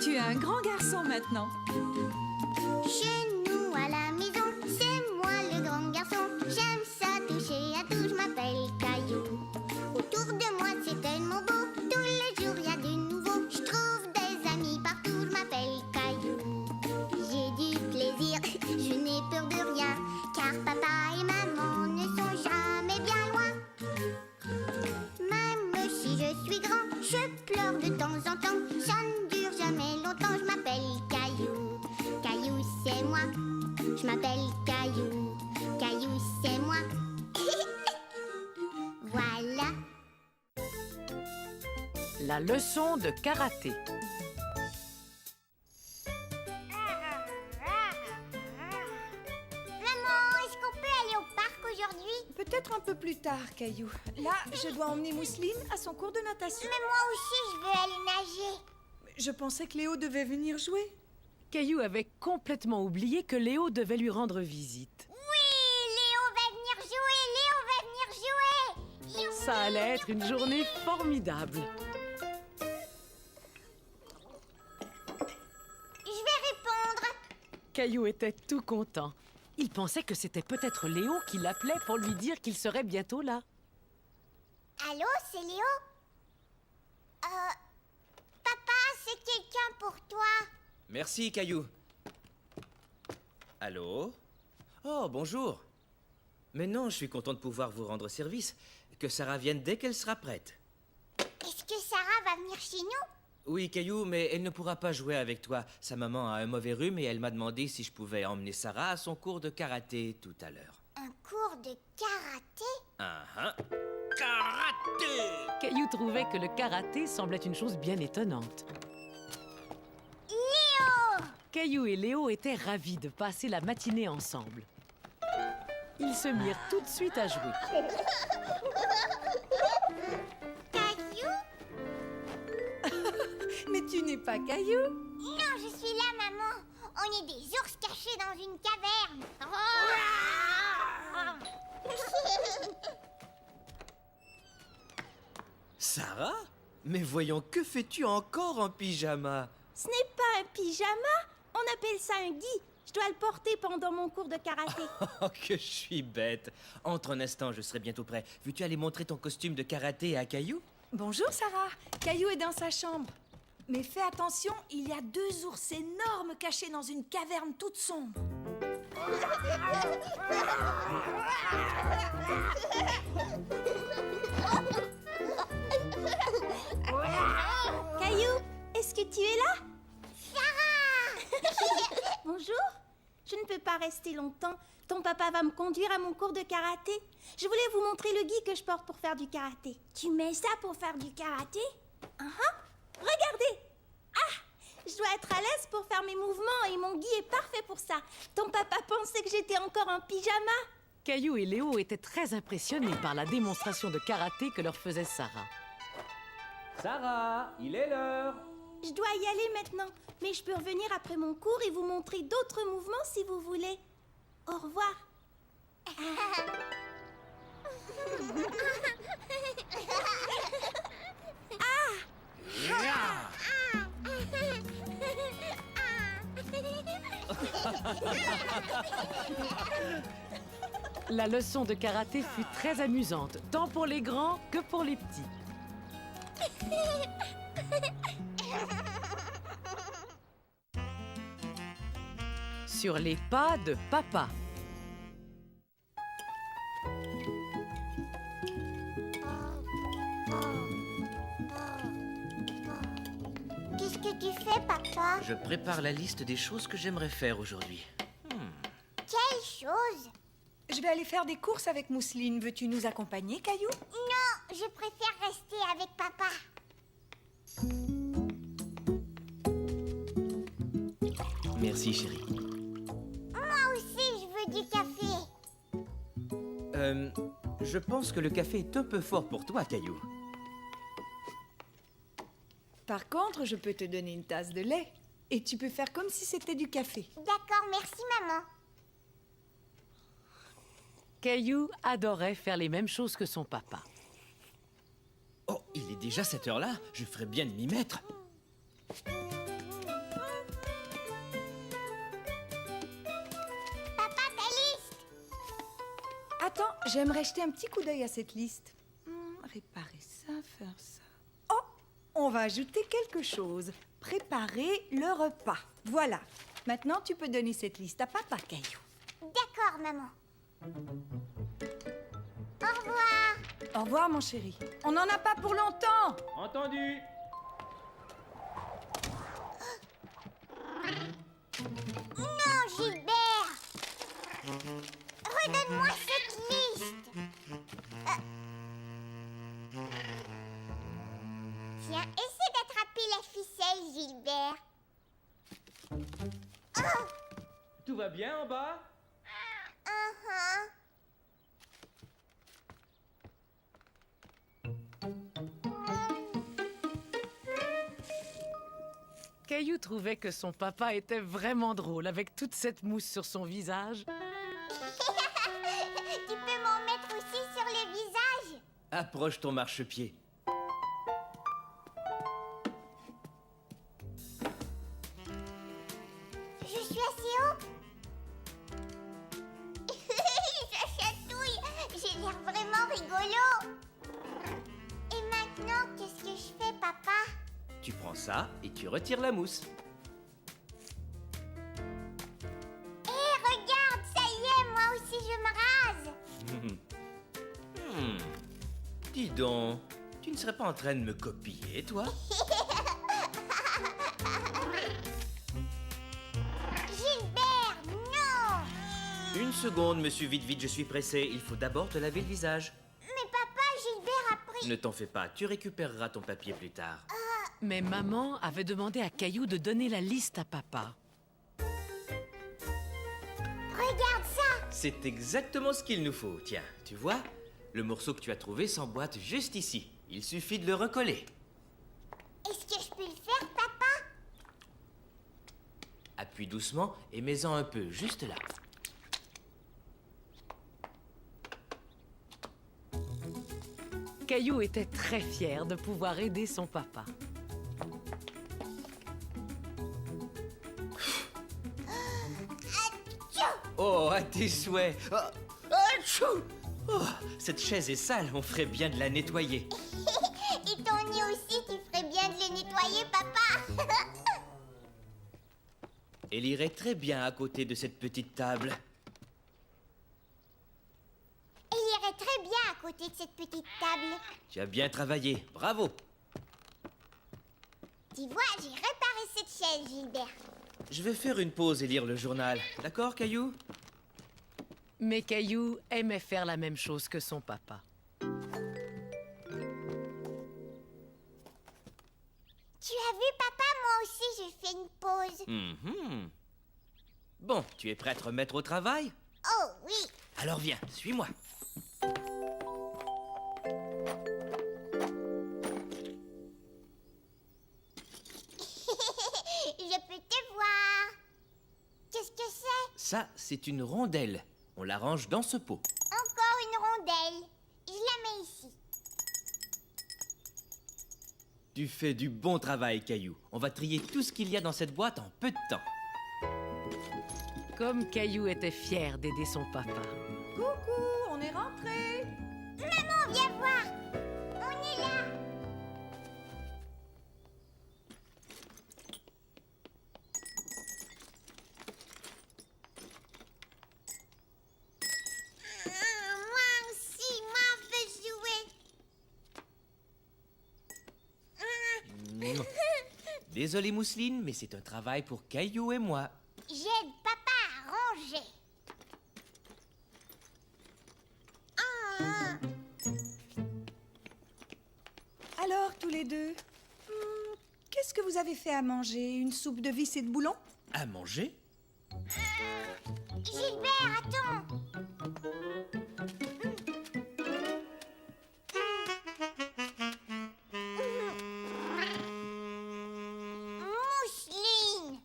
Tu es un grand garçon maintenant. Chez nous à la maison, c'est moi le grand garçon. J'aime ça toucher à tout, je m'appelle Caillou. Autour de moi c'est tellement beau, tous les jours il y a du nouveau. Je trouve des amis partout, je m'appelle Caillou. J'ai du plaisir, je n'ai peur de rien, car papa et maman ne sont jamais bien loin. Même si je suis grand, je pleure de temps en temps. Ça ne dure jamais longtemps, je m'appelle Caillou. Caillou c'est moi, je m'appelle Caillou. Caillou c'est moi. Voilà. La leçon de karaté. Maman, est-ce qu'on peut aller au parc aujourd'hui? Peut-être un peu plus tard, Caillou. Là, je dois emmener Mousseline à son cours de natation. Mais moi aussi, je veux aller nager. Je pensais que Léo devait venir jouer. Caillou avait complètement oublié que Léo devait lui rendre visite. Oui, Léo va venir jouer, Léo va venir jouer. Youhou. Ça allait être une journée formidable. Je vais répondre. Caillou était tout content. Il pensait que c'était peut-être Léo qui l'appelait pour lui dire qu'il serait bientôt là. Allô, c'est Léo? Papa, c'est quelqu'un pour toi. Merci, Caillou. Allô? Oh, bonjour. Mais non, je suis content de pouvoir vous rendre service. Que Sarah vienne dès qu'elle sera prête. Est-ce que Sarah va venir chez nous? Oui, Caillou, mais elle ne pourra pas jouer avec toi. Sa maman a un mauvais rhume et elle m'a demandé si je pouvais emmener Sarah à son cours de karaté tout à l'heure. Un cours de karaté? Ah ah. Karaté! Caillou trouvait que le karaté semblait une chose bien étonnante. Léo! Caillou et Léo étaient ravis de passer la matinée ensemble. Ils se mirent tout de suite à jouer. Caillou? Mais tu n'es pas Caillou. Non, je suis là, maman. On est des ours cachés dans une caverne. Sarah? Mais voyons, que fais-tu encore en pyjama? Ce n'est pas un pyjama, on appelle ça un gi. Je dois le porter pendant mon cours de karaté. Oh, que je suis bête. Entre un instant, je serai bientôt prêt. Veux-tu aller montrer ton costume de karaté à Caillou? Bonjour, Sarah. Caillou est dans sa chambre. Mais fais attention, il y a 2 ours énormes cachés dans une caverne toute sombre. Caillou, est-ce que tu es là? Sarah! Bonjour. Je ne peux pas rester longtemps. Ton papa va me conduire à mon cours de karaté. Je voulais vous montrer le gi que je porte pour faire du karaté. Tu mets ça pour faire du karaté? Regardez! Ah! Je dois être à l'aise pour faire mes mouvements et mon gi est parfait pour ça. Ton papa pensait que j'étais encore en pyjama. Caillou et Léo étaient très impressionnés par la démonstration de karaté que leur faisait Sarah. Sarah, il est l'heure. Je dois y aller maintenant, mais je peux revenir après mon cours et vous montrer d'autres mouvements si vous voulez. Au revoir. La leçon de karaté fut très amusante, tant pour les grands que pour les petits. Sur les pas de papa. Qu'est-ce que tu fais, papa? Je prépare la liste des choses que j'aimerais faire aujourd'hui. Quelle chose? Je vais aller faire des courses avec Mousseline. Veux-tu nous accompagner, Caillou? Non, je préfère rester avec papa. Merci, chérie. Moi aussi, je veux du café. Je pense que le café est un peu fort pour toi, Caillou. Par contre, je peux te donner une tasse de lait. Et tu peux faire comme si c'était du café. D'accord, merci, maman. Caillou adorait faire les mêmes choses que son papa. Oh, Il est déjà cette heure-là. Je ferais bien de m'y mettre. Papa, ta liste. Attends, j'aimerais jeter un petit coup d'œil à cette liste. Réparer ça, faire ça. Oh, on va ajouter quelque chose. Préparer le repas. Voilà. Maintenant, tu peux donner cette liste à papa, Caillou. D'accord, maman. Au revoir. Au revoir, mon chéri. On n'en a pas pour longtemps. Entendu. Non, Gilbert. Redonne-moi cette liste. Tiens, essaie d'attraper la ficelle, Gilbert. Tout va bien en bas? Uh-huh. Caillou trouvait que son papa était vraiment drôle avec toute cette mousse sur son visage. Tu peux m'en mettre aussi sur le visage? Approche ton marchepied. Je suis assez haut. Ça chatouille. J'ai l'air vraiment rigolo. Et maintenant, qu'est-ce que je fais, papa? Tu prends ça et tu retires la mousse. Hé, regarde, ça y est, moi aussi je me rase. Dis donc, tu ne serais pas en train de me copier, toi? Gilbert, non. Une seconde, monsieur, vite, vite, je suis pressé. Il faut d'abord te laver le visage. Mais papa, Gilbert a pris... Ne t'en fais pas, tu récupéreras ton papier plus tard. Mais maman avait demandé à Caillou de donner la liste à papa. Regarde ça. C'est exactement ce qu'il nous faut. Tiens, tu vois? Le morceau que tu as trouvé s'emboîte juste ici. Il suffit de le recoller. Est-ce que je peux le faire, papa? Appuie doucement et mets-en un peu, juste là. Caillou était très fier de pouvoir aider son papa. Oh, à tes souhaits. Oh, atchou! Oh, cette chaise est sale, on ferait bien de la nettoyer. Et ton nez aussi, tu ferais bien de le nettoyer, papa. Elle irait très bien à côté de cette petite table. Elle irait très bien à côté de cette petite table. Tu as bien travaillé, bravo. Tu vois, j'ai réparé cette chaise, Gilbert. Je vais faire une pause et lire le journal. D'accord, Caillou? Mais Caillou aimait faire la même chose que son papa. Tu as vu, papa, moi aussi, j'ai fait une pause. Mhm. Bon, tu es prêt à te remettre au travail? Oh, oui. Alors viens, suis-moi. Je peux te voir. Qu'est-ce que c'est? Ça, c'est une rondelle. On la range dans ce pot. Encore une rondelle. Je la mets ici. Tu fais du bon travail, Caillou. On va trier tout ce qu'il y a dans cette boîte en peu de temps. Comme Caillou était fier d'aider son papa. Coucou, on est rentrés. Maman, viens voir. On est là. Moi aussi, moi, veux jouer. Désolé, Mousseline, mais c'est un travail pour Caillou et moi. J'aide papa à ranger. Alors, tous les deux, qu'est-ce que vous avez fait à manger? Une soupe de vis et de boulons? À manger? Gilbert, attends. Mousseline.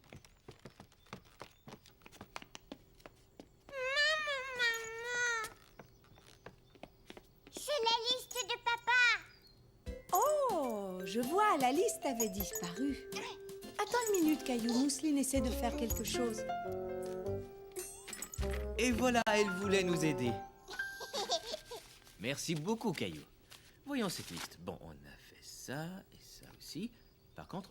Maman. C'est la liste de papa. Oh, je vois, la liste avait disparu. Attends une minute, Caillou. Mousseline essaie de faire quelque chose. Et voilà, elle voulait nous aider. Merci beaucoup, Caillou. Voyons cette liste. Bon, on a fait ça et ça aussi. Par contre,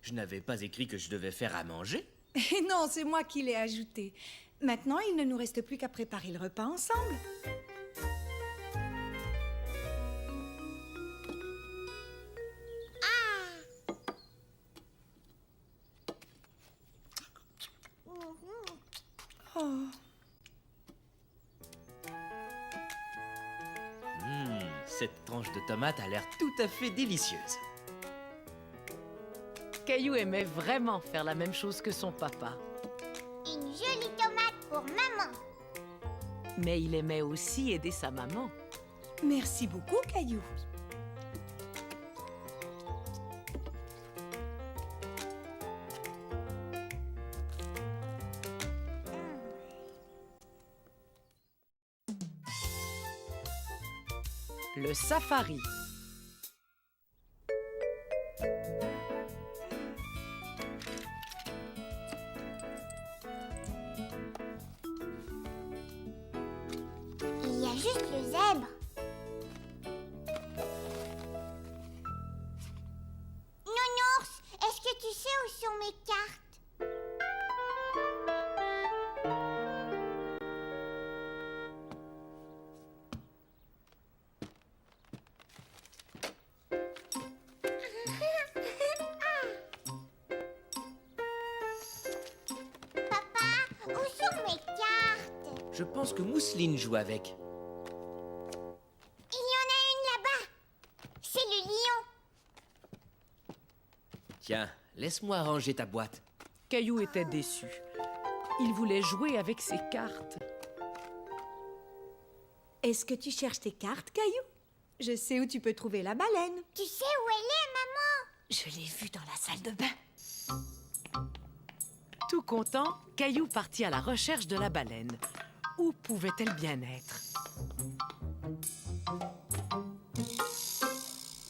je n'avais pas écrit que je devais faire à manger. Et non, c'est moi qui l'ai ajouté. Maintenant, il ne nous reste plus qu'à préparer le repas ensemble. Oh, Cette tranche de tomate a l'air tout à fait délicieuse. Caillou aimait vraiment faire la même chose que son papa. Une jolie tomate pour maman. Mais il aimait aussi aider sa maman. merci beaucoup, Caillou. Le safari. Il y a juste le zèbre. Nounours, est-ce que tu sais où sont mes cartes? Papa, où sont mes cartes? Je pense que Mousseline joue avec. Il y en a une là-bas. C'est le lion. Tiens, laisse-moi ranger ta boîte. Caillou était déçu. Il voulait jouer avec ses cartes. Est-ce que tu cherches tes cartes, Caillou? Je sais où tu peux trouver la baleine. Tu sais où elle est, maman? Je l'ai vue dans la salle de bain. Tout content, Caillou partit à la recherche de la baleine. Où pouvait-elle bien être?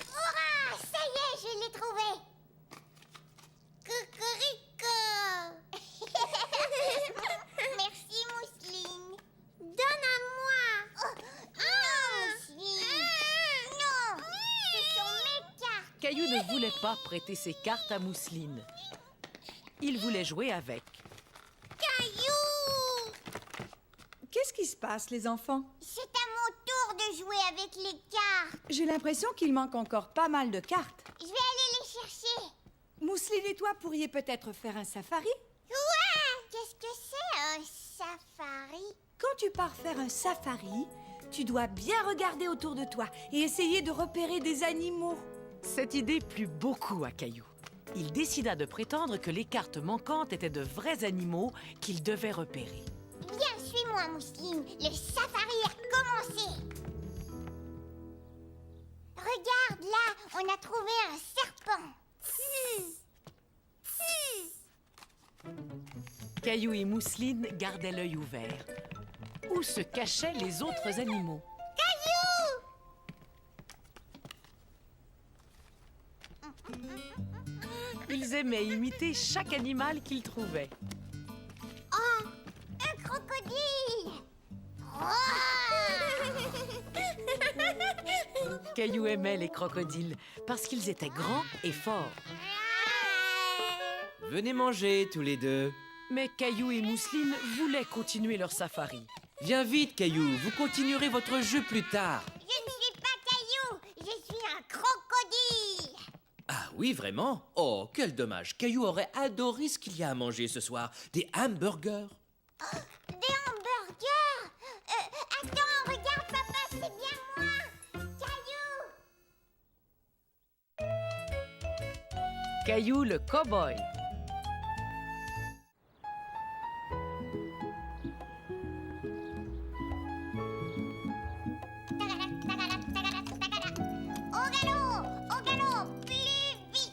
Hurrah! Ça y est, je l'ai trouvée. Cocorico. Merci, Mousseline. Donne à moi. Non, Mousseline. Non, ce sont mes cartes. Caillou ne voulait pas prêter ses cartes à Mousseline. Il voulait jouer avec. Caillou! Qu'est-ce qui se passe, les enfants? C'est à mon tour de jouer avec les cartes. J'ai l'impression qu'il manque encore pas mal de cartes. Je vais aller les chercher. Mousseline et toi pourriez peut-être faire un safari? Ouais! Qu'est-ce que c'est un safari? Quand tu pars faire un safari, tu dois bien regarder autour de toi et essayer de repérer des animaux. Cette idée plut beaucoup à Caillou. Il décida de prétendre que les cartes manquantes étaient de vrais animaux qu'il devait repérer. Viens, suis-moi, Mousseline. Le safari a commencé. Regarde, là, on a trouvé un serpent. Caillou et Mousseline gardaient l'œil ouvert. Où se cachaient les autres animaux? Ils aimaient imiter chaque animal qu'ils trouvaient. Oh, un crocodile. Caillou aimait les crocodiles parce qu'ils étaient grands et forts. Venez manger, tous les deux. Mais Caillou et Mousseline voulaient continuer leur safari. Viens vite, Caillou. Vous continuerez votre jeu plus tard. Je ne suis pas Caillou, je suis un crocodile. Ah oui, vraiment? Oh, quel dommage. Caillou aurait adoré ce qu'il y a à manger ce soir. Des hamburgers. Des hamburgers. Attends, regarde, papa, c'est bien moi. Caillou. Caillou le cow-boy. Au galop, plus vite.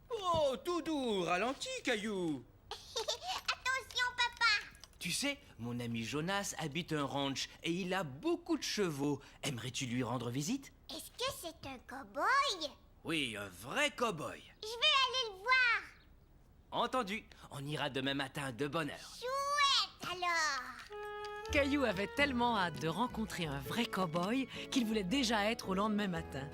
Oh, tout doux, ralenti, Caillou. Attention, papa. Tu sais, mon ami Jonas habite un ranch et il a beaucoup de chevaux. Aimerais-tu lui rendre visite? Est-ce que c'est un cow-boy? Oui, un vrai cow-boy. Je vais aller le voir. Entendu. On ira demain matin de bonne heure. Chouette alors. Caillou avait tellement hâte de rencontrer un vrai cow-boy qu'il voulait déjà être au lendemain matin.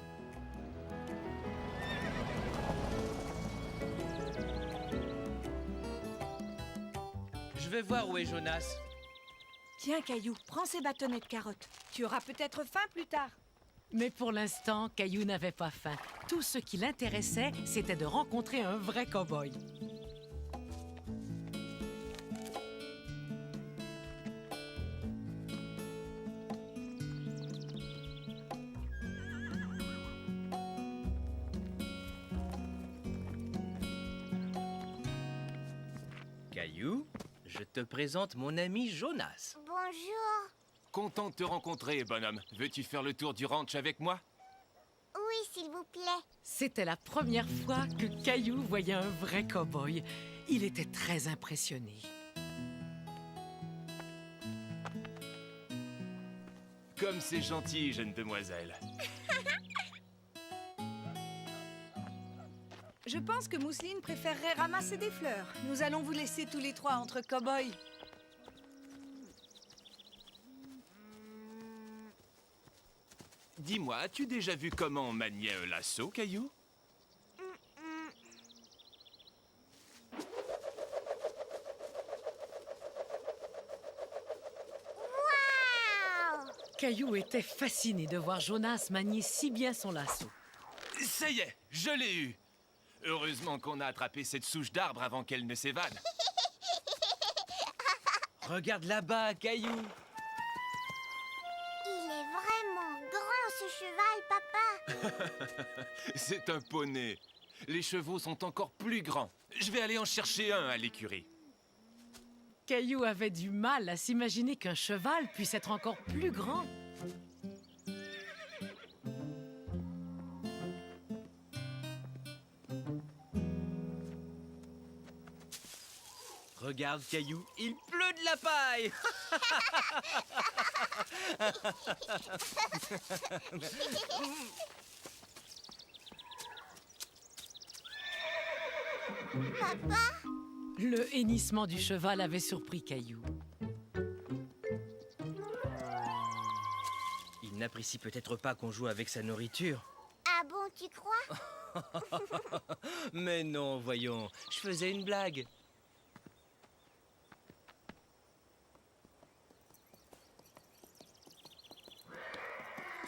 Je vais voir où est Jonas. Tiens, Caillou, prends ces bâtonnets de carottes. Tu auras peut-être faim plus tard. Mais pour l'instant, Caillou n'avait pas faim. Tout ce qui l'intéressait, c'était de rencontrer un vrai cow-boy. Caillou, je te présente mon ami Jonas. Bonjour. Content de te rencontrer, bonhomme. Veux-tu faire le tour du ranch avec moi? Oui, s'il vous plaît. C'était la première fois que Caillou voyait un vrai cow-boy. Il était très impressionné. Comme c'est gentil, jeune demoiselle. Je pense que Mousseline préférerait ramasser des fleurs. Nous allons vous laisser tous les trois entre cow-boys. Dis-moi, as-tu déjà vu comment on maniait un lasso, Caillou? Waouh! Caillou était fasciné de voir Jonas manier si bien son lasso. Ça y est, je l'ai eu! Heureusement qu'on a attrapé cette souche d'arbre avant qu'elle ne s'évade. Regarde là-bas, Caillou. Il est vraiment grand, ce cheval, papa. C'est un poney. Les chevaux sont encore plus grands. Je vais aller en chercher un à l'écurie. Caillou avait du mal à s'imaginer qu'un cheval puisse être encore plus grand. Regarde, Caillou, il pleut de la paille. Papa? Le hennissement du cheval avait surpris Caillou. Il n'apprécie peut-être pas qu'on joue avec sa nourriture. Ah bon, tu crois? Mais non, voyons, je faisais une blague.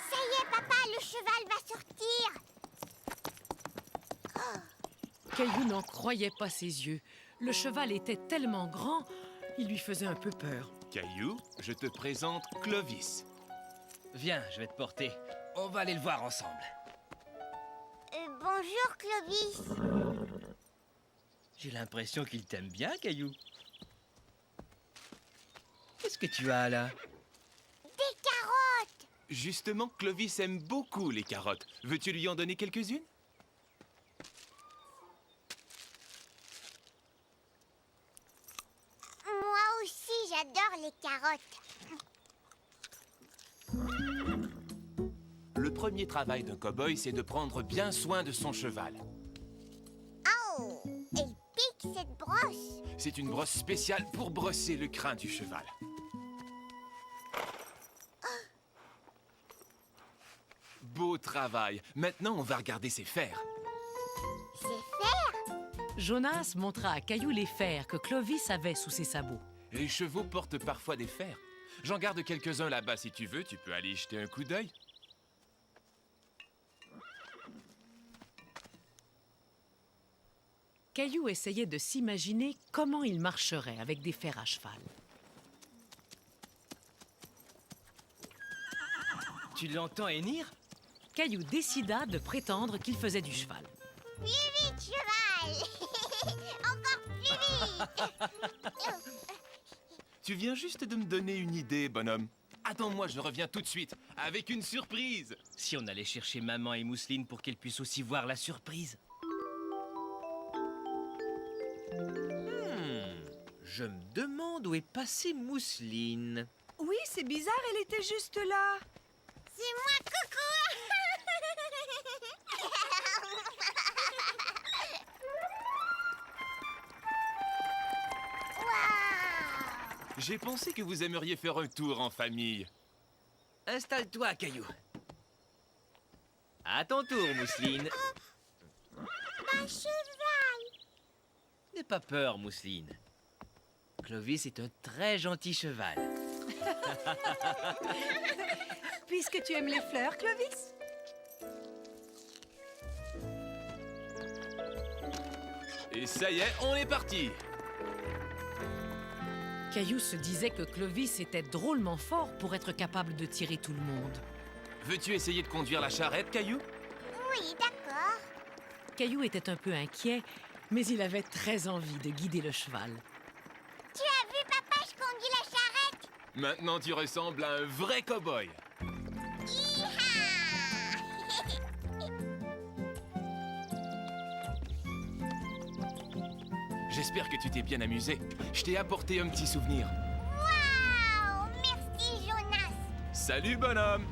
Ça y est, papa, le cheval va sortir. Caillou n'en croyait pas ses yeux. Le cheval était tellement grand, il lui faisait un peu peur. Caillou, je te présente Clovis. Viens, je vais te porter. On va aller le voir ensemble. Bonjour, Clovis. J'ai l'impression qu'il t'aime bien, Caillou. Qu'est-ce que tu as là? Des carottes. Justement, Clovis aime beaucoup les carottes. Veux-tu lui en donner quelques-unes? Moi aussi, j'adore les carottes. Le premier travail d'un cow-boy, c'est de prendre bien soin de son cheval. Oh, elle pique cette brosse. C'est une brosse spéciale pour brosser le crin du cheval. Beau travail. Maintenant, on va regarder ses fers. C'est faire. Jonas montra à Caillou les fers que Clovis avait sous ses sabots. Les chevaux portent parfois des fers. J'en garde quelques-uns là-bas si tu veux. Tu peux aller y jeter un coup d'œil. Caillou essayait de s'imaginer comment il marcherait avec des fers à cheval. Tu l'entends hennir? Caillou décida de prétendre qu'il faisait du cheval. Plus vite, cheval. Encore plus vite. Tu viens juste de me donner une idée, bonhomme. Attends-moi, je reviens tout de suite, avec une surprise. Si on allait chercher maman et Mousseline pour qu'elles puissent aussi voir la surprise. Je me demande où est passée Mousseline. Oui, c'est bizarre, elle était juste là. C'est moi, coucou. Waouh. J'ai pensé que vous aimeriez faire un tour en famille. Installe-toi, Caillou. À ton tour, Mousseline. Un cheval. N'aie pas peur, Mousseline. Clovis est un très gentil cheval. Puisque tu aimes les fleurs, Clovis. Et ça y est, on est parti. Caillou se disait que Clovis était drôlement fort pour être capable de tirer tout le monde. Veux-tu essayer de conduire la charrette, Caillou? Oui, d'accord. Caillou était un peu inquiet, mais il avait très envie de guider le cheval. Tu as vu, papa, je conduis la charrette. Maintenant, tu ressembles à un vrai cow-boy. Hi-ha. J'espère que tu t'es bien amusé. Je t'ai apporté un petit souvenir. Waouh. Merci, Jonas. Salut, bonhomme!